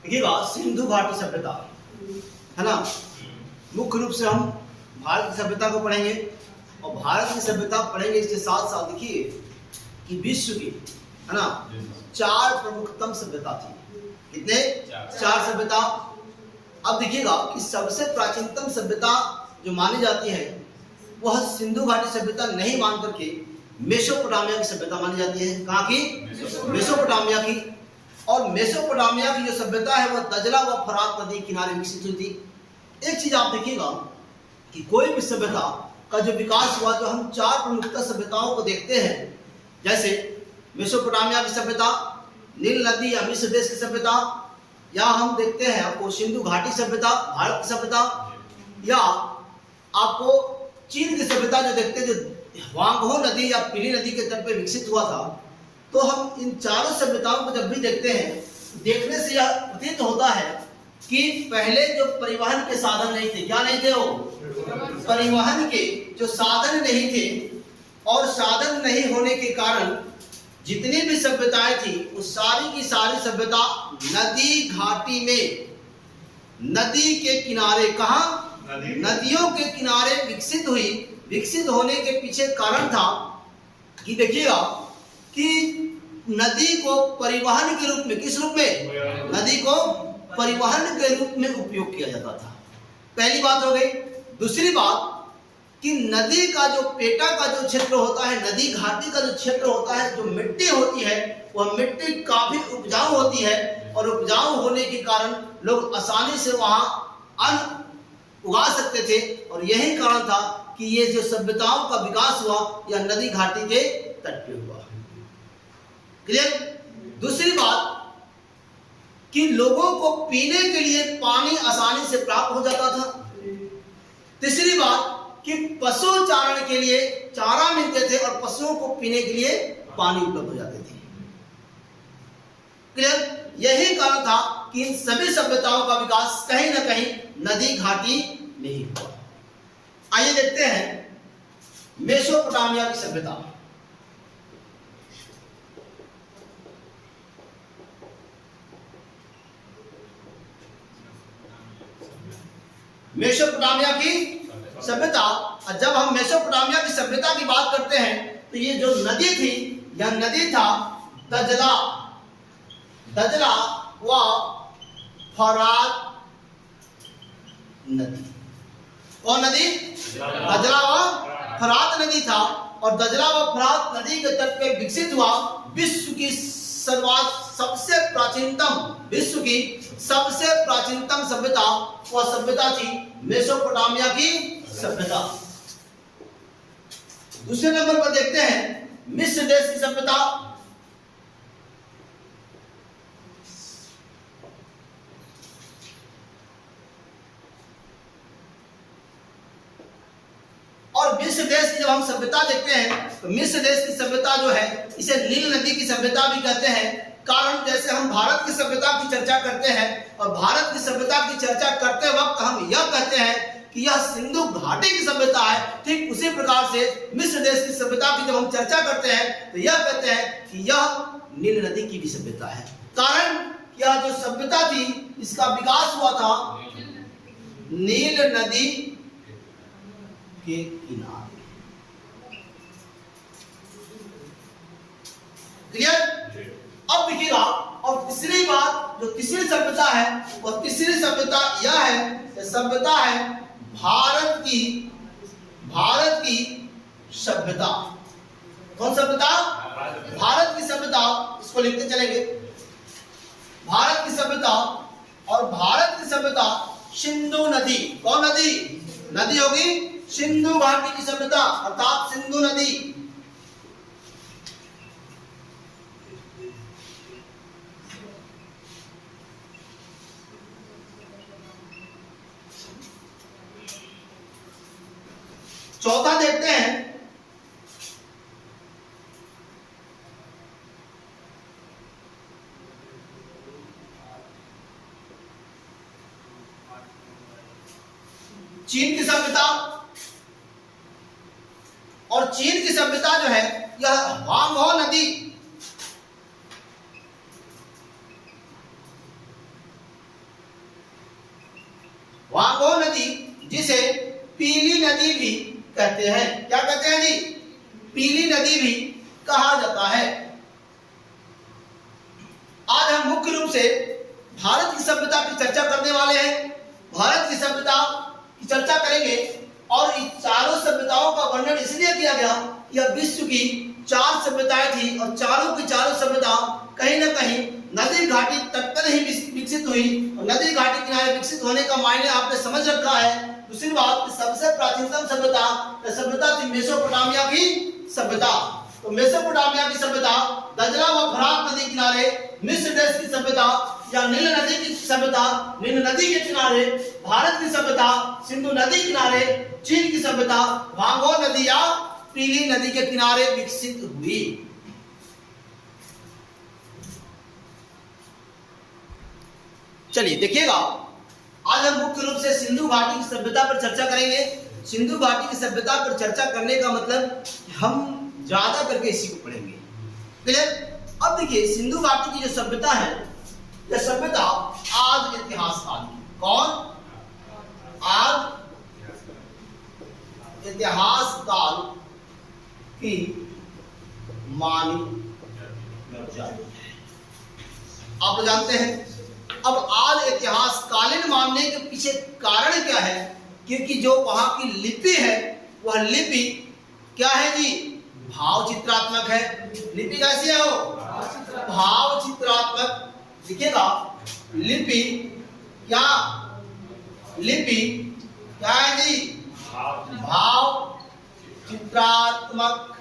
देखिएगा सिंधु घाटी सभ्यता है ना, मुख्य रूप से हम भारत की सभ्यता को पढ़ेंगे और भारत की सभ्यता पढ़ेंगे। इसके साथ साथ देखिए कि विश्व की है ना 4 प्रमुखतम सभ्यता थी। कितने? 4 सभ्यता। अब देखिएगा कि सबसे प्राचीनतम सभ्यता जो मानी जाती है वह सिंधु घाटी सभ्यता नहीं मान करके मेसोपोटामिया की सभ्यता मानी जाती है। कहाँ की? मेसोपोटामिया की। और मेसोपोटामिया की जो सभ्यता है वह दजला व फरात नदी किनारे विकसित हुई थी। एक चीज आप देखिएगा कि कोई भी सभ्यता का जो विकास हुआ, जो हम 4 प्रमुखतम सभ्यताओं को देखते हैं, जैसे मेसोपोटामिया की सभ्यता, नील नदी या मिस्र देश की सभ्यता, या हम देखते हैं आपको सिंधु घाटी सभ्यता भारत की सभ्यता, या आपको चीन की सभ्यता जो देखते हैं जो हुआंगहो नदी या पीली नदी के तट पर विकसित हुआ था। तो हम इन चारों सभ्यताओं को जब भी देखते हैं, देखने से यह प्रतीत होता है कि पहले जो परिवहन के साधन नहीं थे, क्या नहीं थे? वो परिवहन के जो साधन नहीं थे, और साधन नहीं होने के कारण जितनी भी सभ्यताएं थी वो सारी की सारी सभ्यता नदी घाटी में, नदी के किनारे, कहा? नदियों के किनारे विकसित हुई। विकसित होने के पीछे कारण था कि देखिएगा कि नदी को परिवहन के रूप में, किस रूप में? नदी को परिवहन के रूप में उपयोग किया जाता था। पहली बात हो गई। दूसरी बात कि नदी का जो पेटा का जो क्षेत्र होता है, नदी घाटी का जो क्षेत्र होता है, जो मिट्टी होती है वह मिट्टी काफी उपजाऊ होती है, और उपजाऊ होने के कारण लोग आसानी से वहां अन्न उगा सकते थे। और यही कारण था कि ये जो सभ्यताओं का विकास हुआ यह नदी घाटी के तट पे हुआ। क्लियर? दूसरी बात कि लोगों को पीने के लिए पानी आसानी से प्राप्त हो जाता था। तीसरी बात कि पशु चारण के लिए चारा मिलते थे और पशुओं को पीने के लिए पानी उपलब्ध हो जाते थे। क्लियर? यही कारण था कि इन सभी सभ्यताओं का विकास कहीं ना कहीं नदी घाटी में ही हुआ। आइए देखते हैं मेसोपोटामिया की सभ्यता। मेसोपोटामिया की सभ्यता। जब हम मेसोपोटामिया की सभ्यता की बात करते हैं तो ये जो नदी थी, यह नदी था दजला, दजला व फरात नदी। कौन नदी? दजला व फरात नदी था। और दजला व फरात नदी के तट पे विकसित हुआ विश्व की सबसे प्राचीनतम, विश्व की सबसे प्राचीनतम सभ्यता, वह सभ्यता थी मेसोपोटामिया की सभ्यता। दूसरे नंबर पर देखते हैं मिस्र देश की सभ्यता। और मिस्र देश की जब हम सभ्यता देखते हैं तो मिस्र देश की सभ्यता जो है इसे नील नदी की सभ्यता भी कहते हैं। कारण जैसे हम भारत की सभ्यता की चर्चा करते हैं और भारत की सभ्यता की चर्चा करते वक्त हम यह कहते हैं कि यह सिंधु घाटी की सभ्यता है, ठीक उसी प्रकार से मिस्र देश की सभ्यता की जब हम चर्चा करते हैं तो यह कहते हैं कि यह नील नदी की भी सभ्यता है। कारण यह जो सभ्यता थी इसका विकास हुआ था नील नदी के किनारे। क्लियर? अब देखिएगा, और तीसरी बात, जो तीसरी सभ्यता है और तीसरी सभ्यता यह है, सभ्यता है भारत की सभ्यता। कौन सभ्यता? भारत की सभ्यता। इसको लिखते चलेंगे, भारत की सभ्यता। और भारत की सभ्यता सिंधु नदी, कौन नदी? नदी होगी सिंधु घाटी की सभ्यता अर्थात सिंधु नदी। चौथा देखते हैं चीन की सभ्यता। और चीन की सभ्यता जो है यह हुआंगहो नदी वांगो नदी जिसे पीली नदी भी कहते हैं। क्या कहते हैं जी? पीली नदी भी कहा जाता है। आज हम मुख्य रूप से भारत की सभ्यता की चर्चा करने वाले हैं। भारत की सभ्यता की चर्चा करेंगे और इन चारों सभ्यताओं का वर्णन इसलिए किया गया, यह विश्व की 4 सभ्यताएं थी और चारों की चारों सभ्यता कहीं न कहीं नदी घाटी तट पर ही विकसित हुई। और नदी घाटी किनारे विकसित होने का मायने आपने समझ रखा है। दूसरी बात, सबसे प्राचीनतम सभ्यता थी मेसोपोटामिया की सभ्यता। तो मेसोपोटामिया की सभ्यता दजला व फरात नदी किनारे, मिस्र देश की सभ्यता या नील नदी की सभ्यता नील नदी के किनारे, भारत की सभ्यता सिंधु नदी किनारे, चीन की सभ्यता वांगो नदी या पीली नदी के किनारे विकसित हुई। चलिए देखिएगा, आज हम मुख्य रूप से सिंधु घाटी की सभ्यता पर चर्चा करेंगे। सिंधु घाटी की सभ्यता पर चर्चा करने का मतलब हम ज्यादा करके इसी को पढ़ेंगे। क्लियर? अब देखिए, सिंधु घाटी की जो सभ्यता है, यह सभ्यता आज इतिहास काल की, कौन? आज इतिहास काल की मानी जाती है। आप लोग जानते हैं। अब आज इतिहास कालीन मानने के पीछे कारण क्या है? क्योंकि जो वहां की लिपि है, वह लिपि क्या है जी? भाव चित्रात्मक है। लिपि कैसी है? वो भाव चित्रात्मक। देखिएगा, लिपि क्या है जी? भाव चित्रात्मक।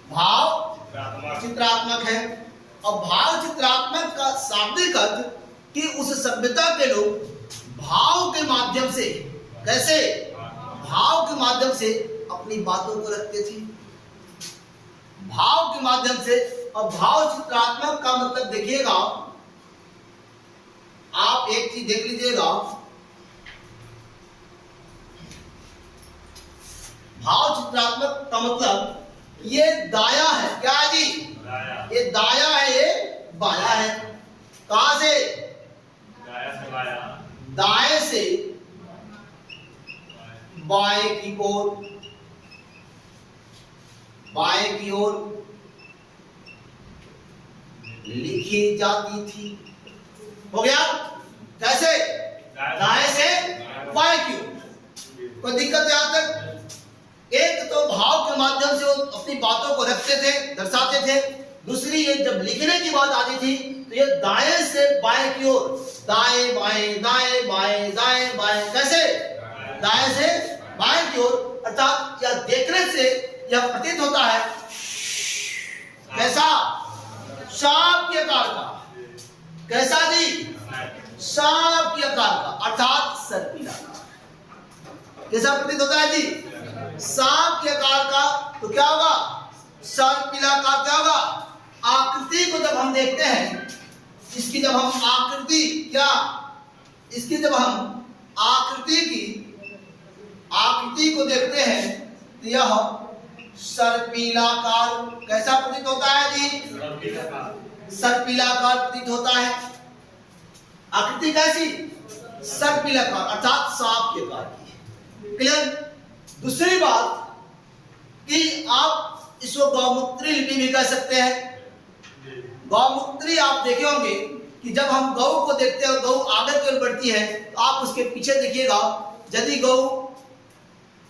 भाव चित्रात्मक है। और भाव चित्रात्मक का शाब्दिक अर्थ कि उस सभ्यता के लोग भाव के माध्यम से, कैसे? भाव के माध्यम से अपनी बातों को रखते थे, भाव के माध्यम से। और भाव चित्रात्मक का मतलब देखिएगा, आप एक चीज देख लीजिएगा, भाव चित्रात्मक का मतलब ये दाया है। क्या है जी? ये दाया है, ये बाया है। कहां से? दाएं से बाएं की ओर, बाएं की ओर लिखी जाती थी। हो गया? कैसे? दाएं से बाएं की ओर। कोई दिक्कत यहां तक? एक तो भाव के माध्यम से वो अपनी बातों को रखते थे, दर्शाते थे। दूसरी, ये जब लिखने की बात आती थी तो ये दाएं से बाएं की ओर, दाएं बाएं दाएं बाएं दाएं बाएं, कैसे? दाएं से बाएं की ओर। अर्थात यह देखने से यह प्रतीत होता है कैसा? सांप के आकार का। कैसा जी? सांप के आकार का, अर्थात सर्पिला। कैसा प्रतीत होता है जी? सांप के आकार का। तो क्या होगा? सर्पिलाकार। क्या होगा? आकृति को जब हम देखते हैं, इसकी जब हम आकृति, क्या इसकी जब हम आकृति को देखते हैं तो यह सर्पिलाकार। कैसा प्रतीत होता है जी? सर्पिलाकार प्रतीत होता है। आकृति कैसी? सर्पिलाकार, अर्थात सांप के आकार की। क्लियर? दूसरी बात कि आप इसको गौमूत्री लिपि भी कह सकते हैं। गौमूत्री आप देखे होंगे कि जब हम गौ को देखते हैं, गौ आगे की ओर बढ़ती है, तो आप उसके पीछे देखिएगा, यदि गौ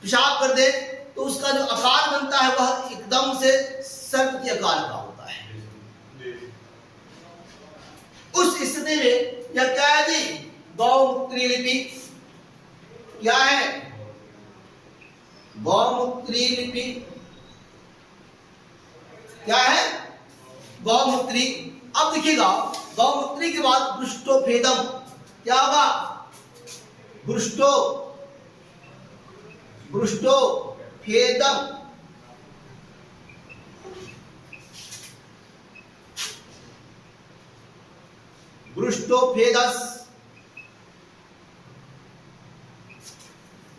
पेशाब कर दे तो उसका जो आकार बनता है वह एकदम से सर्प के आकार का होता है। उस स्थिति में यह क्या है जी? गौमूत्री लिपि। क्या है? गौमूत्री लिपि। क्या है? गौमूत्री। अब देखिएगा, गौमूत्री के बाद पृष्ठोभेदम। क्या होगा? पृष्ठोभेदम। पृष्ठोभेदस,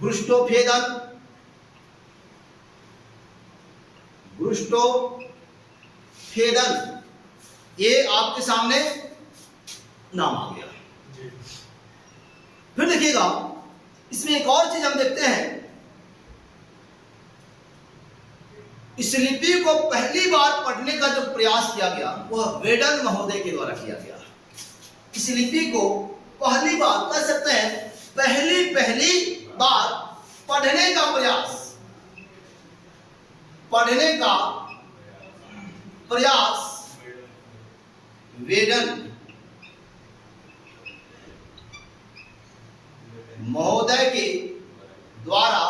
पृष्ठोभेदन, पृष्ठोभेदन, ये आपके सामने नाम आ गया। फिर देखिएगा, देखिएगा इसमें एक और चीज हम देखते हैं, इस लिपि को पहली बार पढ़ने का जो प्रयास किया गया वह वेडन महोदय के द्वारा किया गया। इस लिपि को पहली बार कह सकते हैं पहली बार पढ़ने का प्रयास वेडन महोदय के द्वारा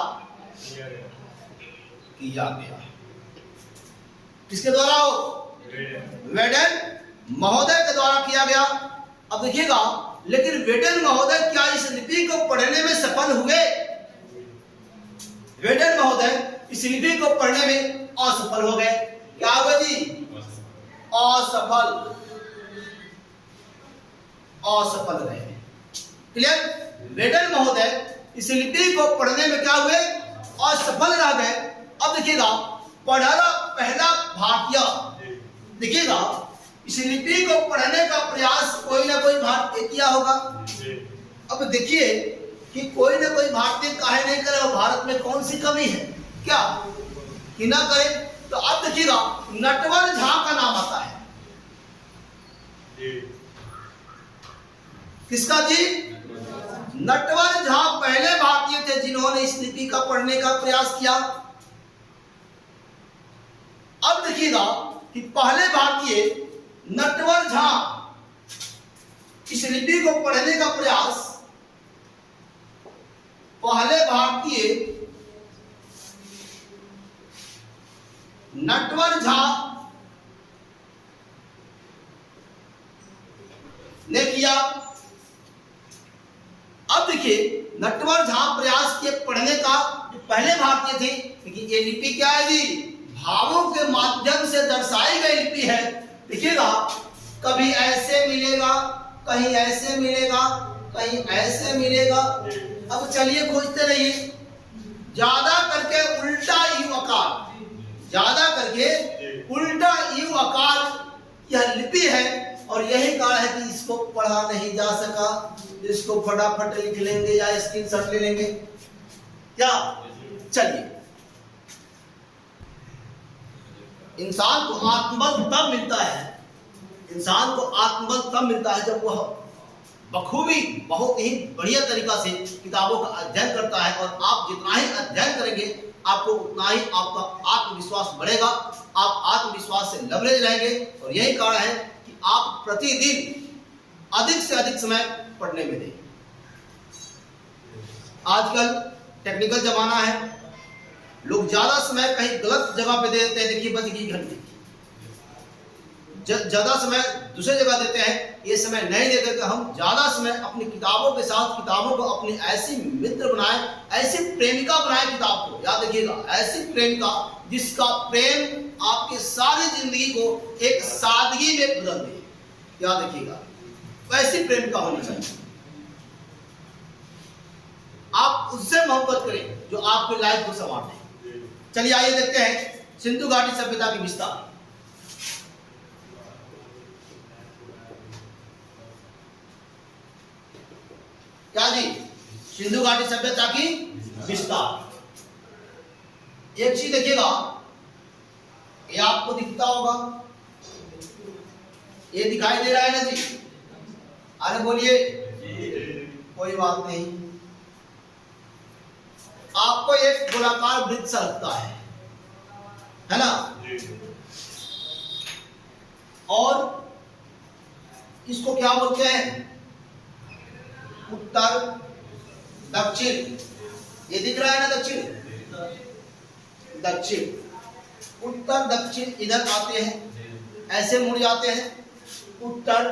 किया गया। किसके द्वारा हो? वेडन महोदय के द्वारा किया गया। अब देखिएगा, लेकिन वेडन महोदय क्या इस लिपि को पढ़ने में सफल हुए? वेडन महोदय इस लिपि को पढ़ने में असफल हो गए। क्या हुआ जी? असफल रहे। क्लियर? वेडन महोदय इस लिपि को पढ़ने में क्या हुए? असफल रह गए। अब देखिएगा, पहला भारतीय, देखिएगा इस लिपि को पढ़ने का प्रयास कोई ना कोई भारतीय किया होगा। अब देखिए कि कोई ना कोई भारतीय काहे नहीं करे, भारत में कौन सी कमी है क्या कि ना करे? तो अब देखिएगा नटवर झा का नाम आता है। किसका जी? नटवर झा पहले भारतीय थे जिन्होंने इस लिपि का पढ़ने का प्रयास किया। अब देखिएगा कि पहले भारतीय नटवर झा इस लिपि को पढ़ने का प्रयास, पहले भारतीय नटवर झा ने किया। अब देखिए नटवर झा प्रयास के पढ़ने का, पहले भारतीय थे, लेकिन ये लिपि क्या है जी? भावों के माध्यम से दर्शाई गई लिपि है। देखिएगा, कभी ऐसे मिलेगा, कहीं ऐसे मिलेगा, कहीं ऐसे मिलेगा। अब चलिए खोजते रहिए। ज्यादा करके उल्टा यू आकार, ज्यादा करके उल्टा यू आकार यह लिपि है, और यही कारण है कि इसको पढ़ा नहीं जा सका। इसको फटाफट लिख लेंगे या स्क्रीनशॉट ले लेंगे क्या? चलिए, इंसान को आत्मबल तब मिलता है, इंसान को आत्मबल तब मिलता है जब वह बखूबी बहुत ही बढ़िया तरीका से किताबों का अध्ययन करता है। और आप जितना ही अध्ययन करेंगे आपको उतना ही आपका आत्मविश्वास बढ़ेगा, आप आत्मविश्वास से लबरेज रहेंगे। और यही कारण है कि आप प्रतिदिन अधिक से अधिक समय पढ़ने में दें। आजकल टेक्निकल जमाना है, लोग ज्यादा समय कहीं गलत जगह पे दे देते हैं। देखिए, बच गई घंटी, ज्यादा समय दूसरे जगह देते हैं, ये समय नहीं देते कि हम ज्यादा समय अपनी किताबों के साथ, किताबों को अपनी ऐसी मित्र बनाएं, ऐसी प्रेमिका बनाएं किताब को। याद रखिएगा, ऐसी प्रेमिका जिसका प्रेम आपकी सारी जिंदगी को एक सादगी में बदल दे। याद रखिएगा, वैसी प्रेमिका होनी चाहिए। आप उससे मोहब्बत करें जो आपकी लाइफ को संवार दे। चलिए आइए देखते हैं सिंधु घाटी सभ्यता की विस्तार। क्या जी? सिंधु घाटी सभ्यता की विस्तार। एक चीज देखिएगा, ये आपको दिखता होगा, ये दिखाई दे रहा है ना जी? अरे बोलिए। कोई बात नहीं, आपको एक गोलाकार वृत्त सा लगता है ना? और इसको क्या बोलते हैं? उत्तर दक्षिण। ये दिख रहा है ना? दक्षिण, दक्षिण, उत्तर दक्षिण इधर आते हैं, ऐसे मुड़ जाते हैं। उत्तर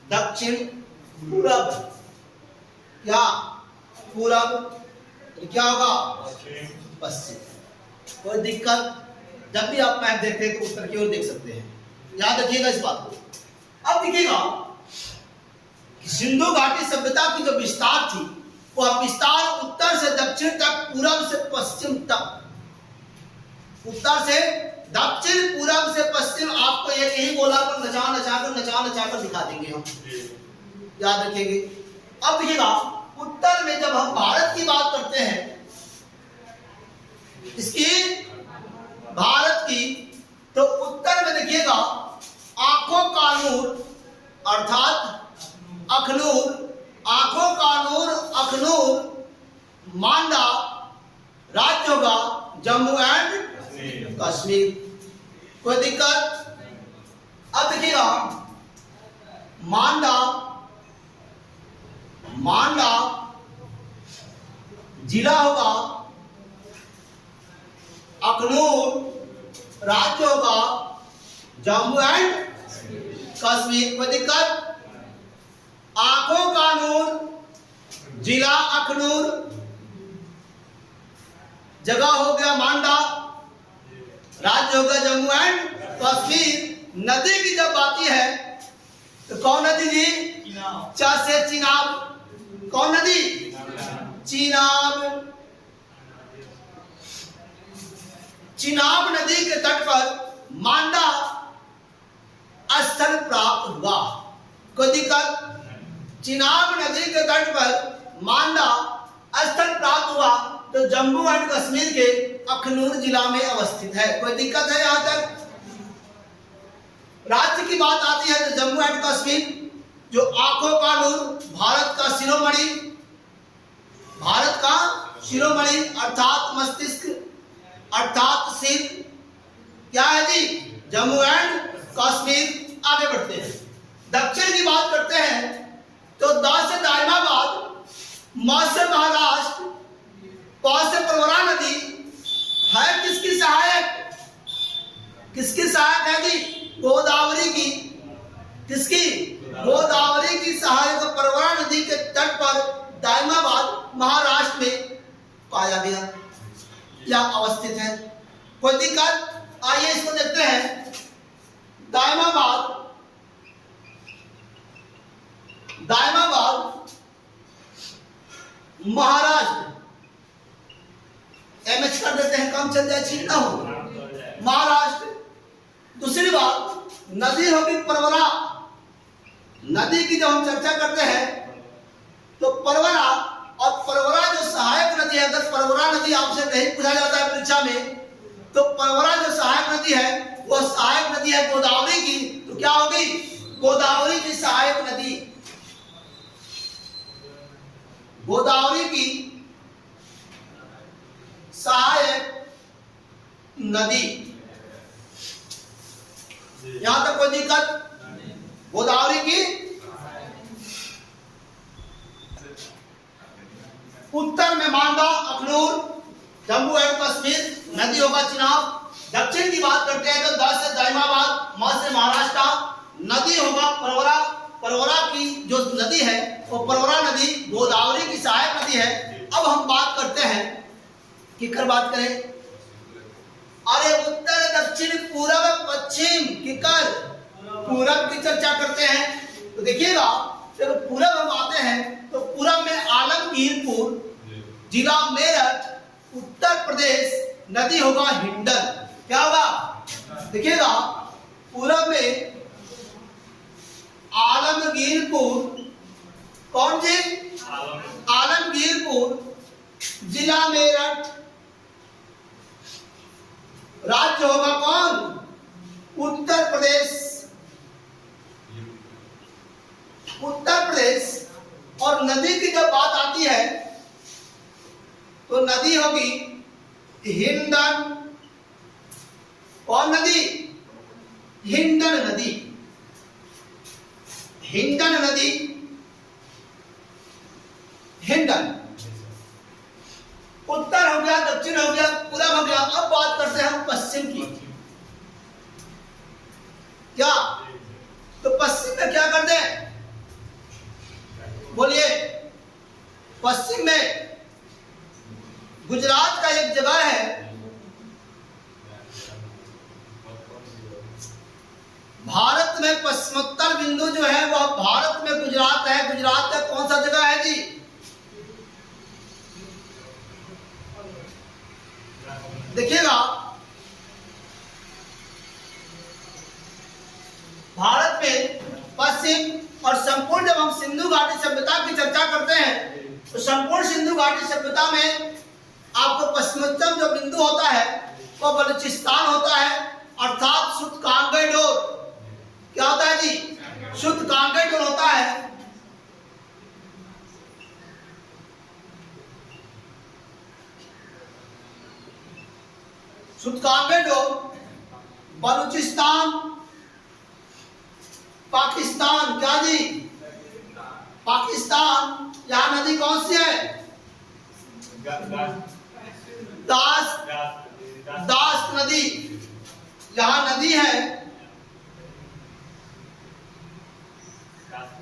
दक्षिण पूरब, क्या पूरब? क्या होगा? पश्चिम। कोई दिक्कत? जब भी आप मैप देखते हैं तो उत्तर की ओर देख सकते हैं। याद रखिएगा इस बात को। अब देखिएगा, सिंधु घाटी सभ्यता की जो विस्तार थी, वह विस्तार उत्तर से दक्षिण तक, पूरब से पश्चिम तक, उत्तर से दक्षिण, पूरब से पश्चिम। आपको यही गोलाकार नचा नचा कर दिखा देंगे हम। याद रखेंगे। अब देखिएगा, उत्तर में जब हम भारत की बात करते हैं, इसकी भारत की, तो उत्तर में देखिएगा आंखों का नूर अर्थात अखनूर, आंखों का नूर अखनूर, मांडा राज्य होगा जम्मू एंड कश्मीर। कोई दिक्कत? अब देखिएगा मांडा, मांडा जिला होगा, अखनूर राज्य होगा जम्मू एंड कश्मीर। कोई दिक्कत? आंखों का नूर जिला अखनूर, जगह हो गया मांडा, राज्य हो गया जम्मू एंड कश्मीर। नदी की जब आती है तो कौन नदी जी? चा से चिनाब। कौन नदी? चिनाब। चिनाब नदी के तट पर मांडा स्थल प्राप्त हुआ। कोई दिक्कत? चिनाब नदी के तट पर मांडा स्थल प्राप्त हुआ तो जम्मू एंड कश्मीर के अखनूर जिला में अवस्थित है। कोई दिक्कत है यहां तक? राज्य की बात आती है तो जम्मू एंड कश्मीर, जो आंखों का नूर, भारत का शिरोमणि, भारत का शिरोमणि अर्थात मस्तिष्क अर्थात सिर, क्या है जी? जम्मू एंड कश्मीर। आगे बढ़ते हैं, दक्षिण की बात करते हैं तो दा से दाइमाबाद, मा से महाराष्ट्र, पा से प्रवरा नदी है किसकी सहायक? किसकी सहायक है जी? गोदावरी की। किसकी? गोदावरी की सहायक प्रवरा नदी के तट पर दाइमाबाद महाराष्ट्र में पाया गया या अवस्थित है। कोई दिक्कत? आइए इसको देखते हैं। दाइमाबाद, दाइमाबाद महाराष्ट्र, एमएच कर देते हैं, काम चल जाए, छीट ना हो। महाराष्ट्र। दूसरी बात, नदी होगी परवरा। नदी की जब हम चर्चा करते हैं तो परवरा, और परवरा जो सहायक नदी है, अगर परवरा नदी आपसे नहीं पूछा जाता है परीक्षा में, तो परवरा जो सहायक नदी है वो सहायक नदी है गोदावरी की, तो क्या होगी? गोदावरी की सहायक नदी, गोदावरी की सहायक नदी। यहां तक कोई दिक्कत? गोदावरी की। उत्तर में मांडा, अखनूर, जम्मू एंड कश्मीर, नदी होगा चिनाब। दक्षिण की बात करते हैं तो दा से दाइमाबाद, मा से महाराष्ट्र, नदी होगा परवरा। परवरा की जो नदी है वो परवरा नदी गोदावरी की सहायक नदी है। अब हम बात करते हैं, किकर बात करें? अरे उत्तर, दक्षिण, पूरब, पश्चिम, किकर पूरब की चर्चा करते हैं। तो देखिएगा जब पूरब हम आते हैं तो पूरब में आलमगीरपुर, जिला मेरठ, उत्तर प्रदेश, नदी होगा हिंडन। क्या होगा? देखिएगा पूरब में आलमगीरपुर, कौन जी? आलमगीरपुर, जिला मेरठ, राज्य होगा कौन? उत्तर प्रदेश। उत्तर प्रदेश। और नदी की जब बात आती है तो नदी होगी हिंडन। कौन नदी? हिंडन नदी। हिंडन नदी, हिंडन। उत्तर हो गया, दक्षिण हो गया, पूरब हो गया। अब बात करते हैं हम पश्चिम की। क्या? तो पश्चिम में क्या करते हैं? बोलिए। पश्चिम में गुजरात का एक जगह है, भारत में पश्चिमोत्तर बिंदु जो है वह भारत में गुजरात है। गुजरात का कौन सा जगह है जी? देखिएगा भारत में पश्चिम और संपूर्ण, जब हम सिंधु घाटी सभ्यता की चर्चा करते हैं तो संपूर्ण सिंधु घाटी सभ्यता में आपको पश्चिमोत्तर जो बिंदु होता है वो बलूचिस्तान होता है, अर्थात शुद्ध कांगड़ डोर। क्या होता है जी? शुद्ध कांगड़ डोर होता है। शुद्ध कांगड़ डोर, बलूचिस्तान, पाकिस्तान। क्या जी? पाकिस्तान। यहां नदी कौन सी है? दास नदी। यहां नदी है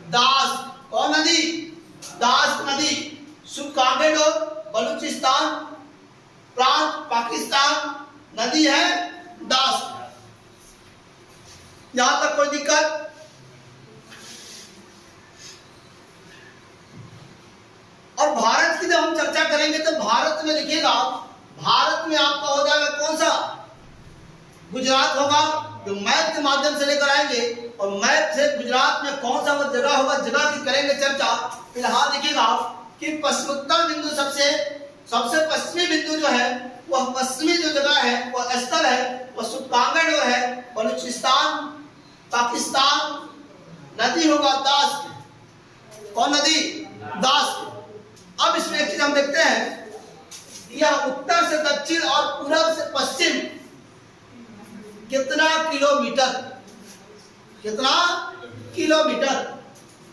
दास। कौन नदी? दास नदी। शुद्ध कांगड़ डोर, बलूचिस्तान प्रांत, पाकिस्तान, नदी है दास। यहां तक कोई दिक्कत? और भारत की जब हम चर्चा करेंगे तो भारत में लिखिएगा, भारत में आपका हो जाएगा कौन सा? गुजरात होगा, जो मैप के माध्यम से लेकर आएंगे, और मैप से गुजरात में कौन सा वो जगह होगा, जगह की करेंगे चर्चा। फिलहाल देखिएगा कि पश्चिमोत्तर बिंदु सबसे पश्चिमी बिंदु जो है, वह पश्चिमी जो जगह है, वह स्थल है, वह शुद्ध कांगड़ डोर है, बलूचिस्तान, पाकिस्तान। नदी होगा दास। कौन नदी? दास। अब इसमें एक चीज हम देखते हैं, यह उत्तर से दक्षिण और पूरब से पश्चिम कितना किलोमीटर, कितना किलोमीटर?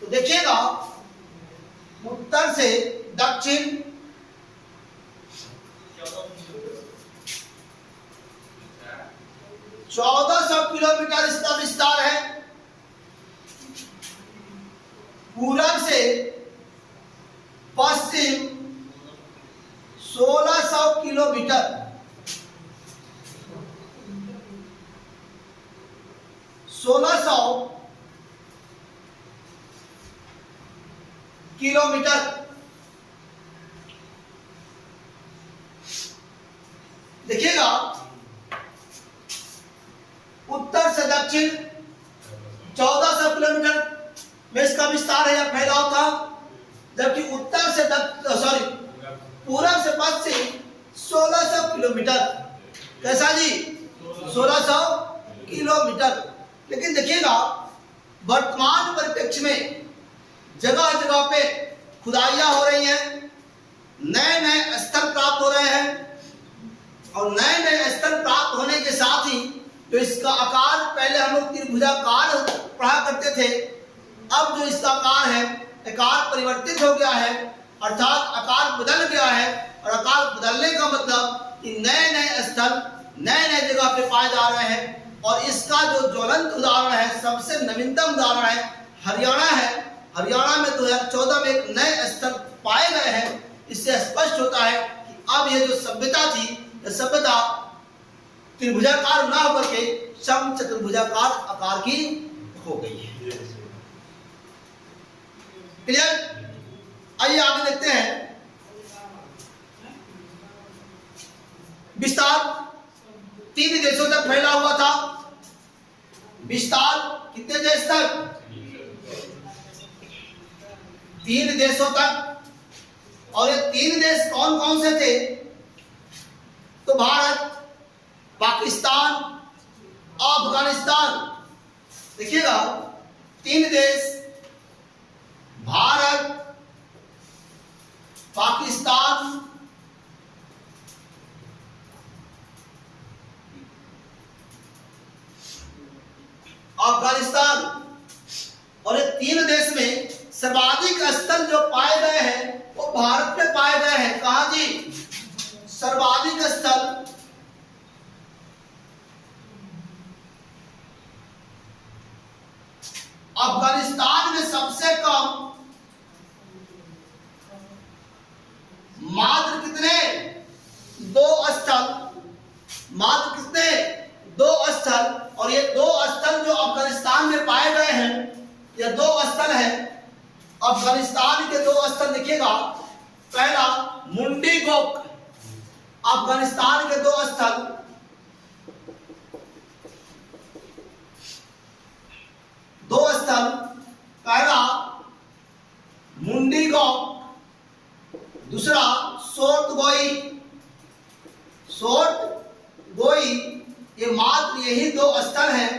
तो देखिएगा, उत्तर से दक्षिण 1400 किलोमीटर इसका विस्तार है। पूरब से पश्चिम 1600 किलोमीटर। 1600 किलोमीटर। देखिएगा, उत्तर से दक्षिण 1400 किलोमीटर में इसका विस्तार है या फैलाव था, जबकि उत्तर से पूरब से पश्चिम 1600 किलोमीटर। कैसा जी? 1600 किलोमीटर। लेकिन देखिएगा, वर्तमान परिप्रेक्ष्य में जगह जगह पे खुदाइयां हो रही हैं, नए नए स्थल प्राप्त हो रहे हैं, और नए नए स्थल प्राप्त होने के साथ ही जो इसका आकार, पहले हम लोग त्रिभुजाकार पढ़ा करते थे, अब जो इसका आकार है, आकार परिवर्तित हो गया है, अर्थात आकार बदल गया है। और आकार बदलने का मतलब कि नए नए स्थल नए नए जगह पे पाए जा रहे हैं। और इसका जो ज्वलंत उदाहरण है, सबसे नवीनतम उदाहरण है, हरियाणा है। हरियाणा में 2014 में एक नए स्थल पाए गए हैं। इससे स्पष्ट होता है कि अब ये जो सभ्यता थी, यह सभ्यता त्रिभुजाकार ना होकर के सम चतुर्भुजाकार आकार की हो गई है। क्लियर? आइए आगे देखते हैं। विस्तार 3 देशों तक फैला हुआ था। विस्तार कितने देश तक? 3 देशों तक। और ये 3 देश कौन कौन से थे? तो भारत, पाकिस्तान, अफगानिस्तान। देखिएगा, 3 देश, भारत, पाकिस्तान, अफगानिस्तान। और ये 3 देश में सर्वाधिक स्थल जो पाए गए हैं वो भारत में पाए गए हैं। कहां जी? सर्वाधिक स्थल अफगानिस्तान में सबसे कम, मात्र कितने? 2 स्थल। मात्र कितने? 2 स्थल। और ये 2 स्थल जो अफगानिस्तान में पाए गए हैं, ये 2 स्थल है। अफगानिस्तान के 2 स्थल देखिएगा। पहला मुंडीगोक, अफगानिस्तान के 2 स्थल। पहला मुंडीगोक दूसरा सोर्तगोई। सोर्तगोई ये मात्र यही दो स्थल हैं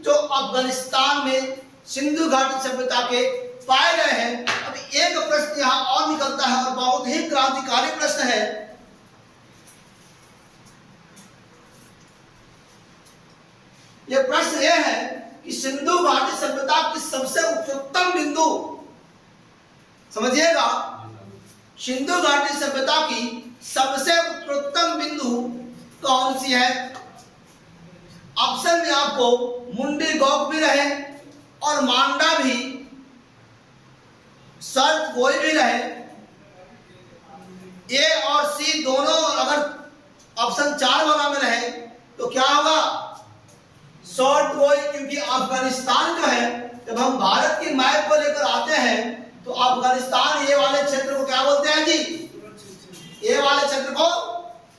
जो अफगानिस्तान में सिंधु घाटी सभ्यता के पाए गए हैं। अब एक प्रश्न यहां और निकलता है और बहुत ही क्रांतिकारी प्रश्न है। यह प्रश्न यह है कि सिंधु घाटी सभ्यता की सबसे उत्तम बिंदु, समझिएगा, सिंधु घाटी सभ्यता की सबसे उत्तम बिंदु कौन सी है? ऑप्शन में आपको मुंडी गौक भी रहे और मांडा भी, सोर्तगोई भी रहे। ए और सी दोनों अगर ऑप्शन 4 वाला में रहे तो क्या होगा? सोर्तगोई। क्योंकि अफगानिस्तान जो है, जब हम भारत की मैप को लेकर आते हैं तो अफगानिस्तान ये वाले क्षेत्र को क्या बोलते हैं जी? ये वाले क्षेत्र को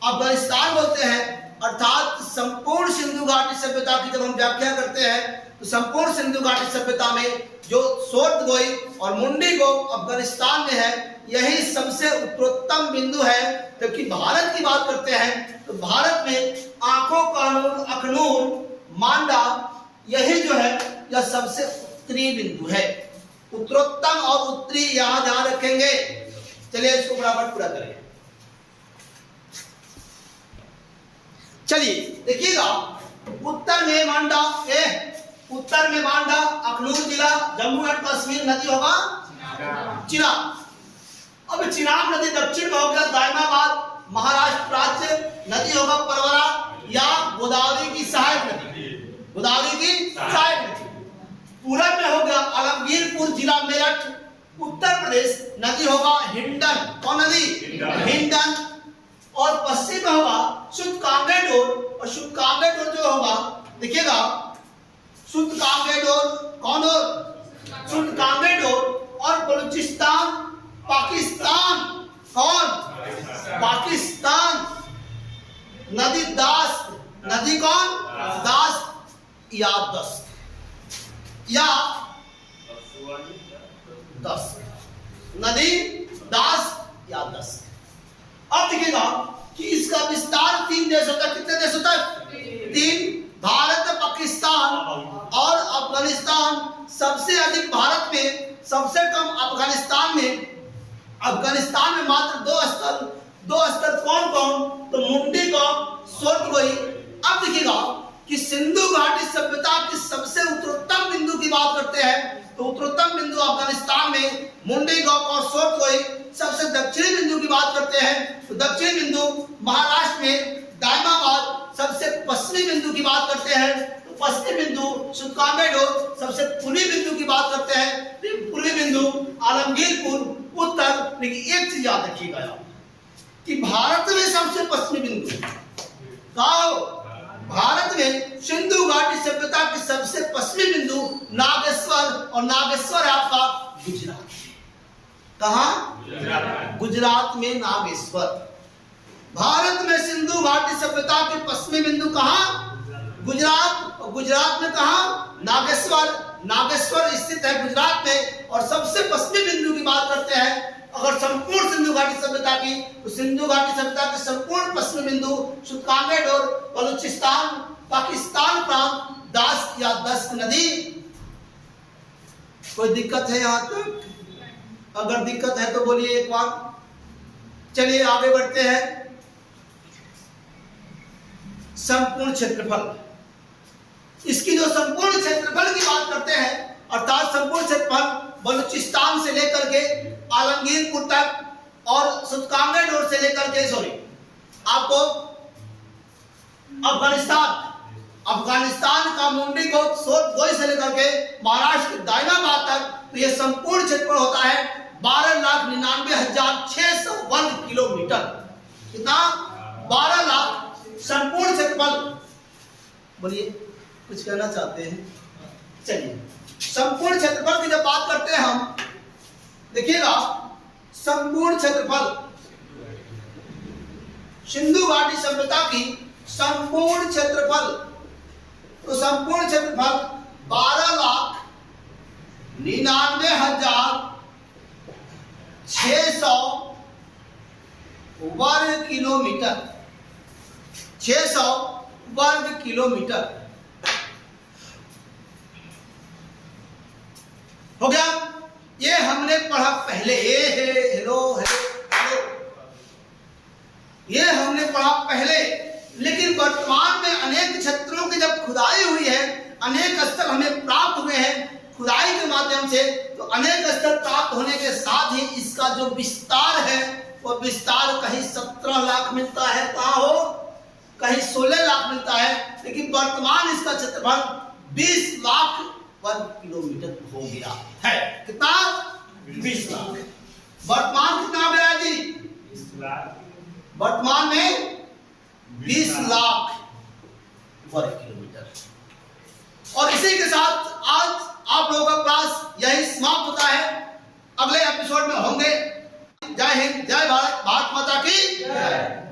अफगानिस्तान बोलते हैं। अर्थात संपूर्ण सिंधु घाटी सभ्यता की जब हम व्याख्या करते हैं तो संपूर्ण सिंधु घाटी सभ्यता में जो सोर्तगोई और मुंडी गौक अफगानिस्तान में है, यही सबसे उत्तम बिंदु है। जबकि भारत की बात करते हैं तो भारत में आंखों कानूर अखनूर मांडा यही जो है यह सबसे उत्तरी बिंदु है। उत्तरोत्तम और उत्तरी यहां ध्यान रखेंगे। चलिए इसको बराबर पूरा करें। चलिए देखिएगा, उत्तर में मांडा उत्तर में मांडा अखनूर जिला जम्मू एंड कश्मीर नदी होगा चिनाब। अब चिनाब नदी दक्षिण में हो गया दायमाबाद महाराष्ट्र राज्य, नदी होगा परवरा या गोदावरी की सहायक नदी, गोदावरी की सहायक नदी। पूरब में हो गया आलमगीरपुर जिला मेरठ उत्तर प्रदेश, नदी होगा हिंडन। कौन नदी? हिंडन। और पश्चिम में होगा शुद्ध कांगेडोर, और शुद्ध कांगेडोर जो होगा देखिएगा, शुद्ध कांगेडोर कौन हो? शुद्ध कांगेडोर। और बलूचिस्तान पाकिस्तान, कौन? पाकिस्तान। नदी दास, नदी कौन? दास या दस्त या दस्त, नदी दास या दस्त। अब देखिएगा कि इसका विस्तार 3 देशों तक, कितने देशों तक? 3, भारत, पाकिस्तान और अफगानिस्तान। सबसे अधिक भारत में, सबसे कम अफगानिस्तान में। अफगानिस्तान में मात्र 2 स्थल, 2 स्थल कौन कौन? तो मुंडी गौक, सोर्तगोई। अब देखिएगा कि सिंधु घाटी सभ्यता की सबसे उत्तरोत्तम बिंदु की बात करते हैं तो उत्तरोत्तम बिंदु अफगानिस्तान में मुंडी गौक और सोर्तगोई। सबसे दक्षिणी बिंदु की बात करते हैं तो दक्षिणी बिंदु महाराष्ट्र में दायमाबाद। सबसे पश्चिमी बिंदु की बात करते हैं तो पश्चिमी बिंदु सुकामेडोर। सबसे पूर्वी बिंदु की बात करते हैं तो पूर्वी बिंदु आलमगीरपुर उत्तर। लेकिन एक चीज याद रखिएगा कि भारत में सबसे पश्चिमी बिंदु कहाँ? भारत में सिंधु घाटी सभ्यता की सबसे पश्चिमी बिंदु नागेश्वर, और नागेश्वर है आपका गुजरात। कहां? गुजरात में नागेश्वर। भारत में सिंधु घाटी सभ्यता के पश्चिमी बिंदु कहां? गुजरात। और गुजरात में कहां? नागेश्वर। नागेश्वर स्थित है गुजरात में। और सबसे पश्चिमी बिंदु की बात करते हैं अगर संपूर्ण सिंधु घाटी सभ्यता की, तो सिंधु घाटी सभ्यता के संपूर्ण पश्चिमी बिंदु सुकामेडोर, बलूचिस्तान, पाकिस्तान प्रांत, दास या दस्त नदी। कोई दिक्कत है यहां तक? अगर दिक्कत है तो बोलिए एक बार। चलिए आगे बढ़ते हैं। संपूर्ण क्षेत्रफल, इसकी जो संपूर्ण क्षेत्रफल की बात करते हैं, अर्थात संपूर्ण क्षेत्रफल बलूचिस्तान से लेकर के आलमगीरपुर तक और सुकामेडोर से लेकर के आपको अफगानिस्तान का मुंडी गौक सोर्तगोई से लेकर के महाराष्ट्र दायमाबाद तक, तो यह संपूर्ण क्षेत्रफल होता है 12,99,600 वर्ग किलोमीटर। कितना? 12 लाख संपूर्ण क्षेत्रफल। बोलिए कुछ कहना चाहते हैं? चलिए, संपूर्ण क्षेत्रफल की जब बात करते हैं हम, देखिएगा संपूर्ण क्षेत्रफल सिंधु घाटी सभ्यता की संपूर्ण क्षेत्रफल, तो संपूर्ण क्षेत्रफल 12,99,600 वर्ग किलोमीटर, 600 वर्ग किलोमीटर हो गया। ये हमने पढ़ा पहले, हेलो हेलो हेलो, ये हमने पढ़ा पहले। लेकिन वर्तमान में अनेक क्षेत्रों की जब खुदाई हुई है, अनेक स्थल हमें प्राप्त हुए हैं खुदाई के माध्यम से, तो अनेक स्थल प्राप्त होने के साथ ही इसका जो विस्तार है वो विस्तार कहीं 17 लाख मिलता है, कहाँ हो, कहीं 16 लाख मिलता है, लेकिन वर्तमान इसका क्षेत्रफल 20 लाख वर्ग किलोमीटर हो गया है। कितना? 20 लाख। वर्तमान कितना हो गया जी? 20 लाख। वर्तमान में 20 लाख वर्ग किलोमीटर। और इसी के साथ आज आप लोगों का क्लास यही समाप्त होता है। अगले एपिसोड में होंगे। जय हिंद, जय भारत, भारत माता की जय।